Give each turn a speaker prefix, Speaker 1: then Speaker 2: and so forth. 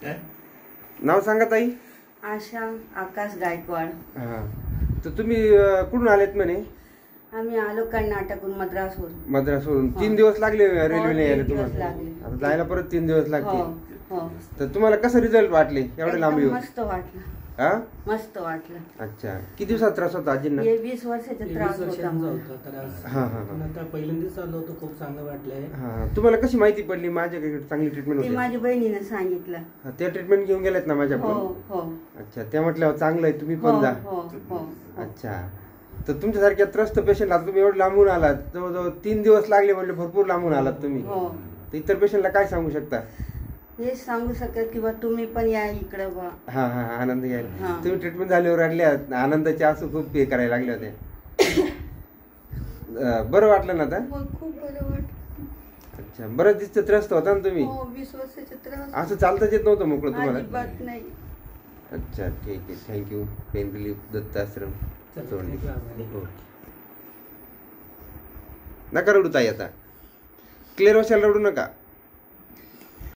Speaker 1: नाव सांगा ताई.
Speaker 2: आशा आकाश गायकवाड.
Speaker 1: हा, तर तुम्ही कुठून आलेत म्हणे?
Speaker 2: आम्ही आलो कर्नाटकहून,
Speaker 1: मद्रासवरून. 3 दिवस लागले रेल्वेने यायला
Speaker 2: 3 दिवस
Speaker 1: तुम्हाला?
Speaker 2: लागले.
Speaker 1: आता जायला परत 3 दिवस
Speaker 2: हो
Speaker 1: लागतील.
Speaker 2: हो.
Speaker 1: तर तुम्हाला कसं रिझल्ट वाटले एवढे लांब
Speaker 2: एकदम
Speaker 1: येऊन?
Speaker 2: मस्त वाटलं.
Speaker 1: हा,
Speaker 2: मस्त वाटलं.
Speaker 1: अच्छा. किती दिवसात त्रास होता आजींना?
Speaker 2: हे 20 वर्षाचा त्रास होता मला.
Speaker 1: हा हा हा.
Speaker 3: आता पहिल्यांदाच आलो होतो, खूप चांगलं वाटलंय.
Speaker 1: हा, तुम्हाला कशी माहिती पडली माझ्याकडे चांगली ट्रीटमेंट
Speaker 2: ते
Speaker 1: होते?
Speaker 2: माझ्या बहिणीने सांगितलं.
Speaker 1: हा, त्या ट्रीटमेंट घेऊन गेल्यात ना
Speaker 2: हो
Speaker 1: माझ्याकडून?
Speaker 2: हो
Speaker 1: अच्छा, त्या म्हटल्यावर चांगलं आहे, तुम्ही
Speaker 2: हो
Speaker 1: पण जा.
Speaker 2: हो हो.
Speaker 1: अच्छा, तर तुमच्यासारख्या त्रस्त पेशंटला तुम्ही एवढं लांबून आलात, जवळजवळ 3 दिवस लागले म्हणजे भरपूर लांबून आलात तुम्ही.
Speaker 2: हो.
Speaker 1: तर इतर पेशंटला काय सांगू शकता?
Speaker 2: हे सांगू शकत किंवा तुम्ही पण या इकडं बा.
Speaker 1: हा हा, आनंद घ्यायला.
Speaker 2: हा.
Speaker 1: तुम्ही ट्रीटमेंट झाल्यावर रडल्या, आनंदाचे आसू खूप हे करायला लागले होते. बरं वाटलं ना आता?
Speaker 2: खूप बरं वाटलं.
Speaker 1: अच्छा, बरं दिसतं. त्रस्त होता ना तुम्ही?
Speaker 2: 20 वर्षाचा त्रास.
Speaker 1: असं चालताच येत नव्हतं मोकळं तुम्हाला?
Speaker 2: अजिबात नाही.
Speaker 1: अच्छा, ठीक आहे. Thank you. Pain relief Dattashram Chondi. Okay, नका रडू ताई आता. क्लिअर वशाला रडू नका.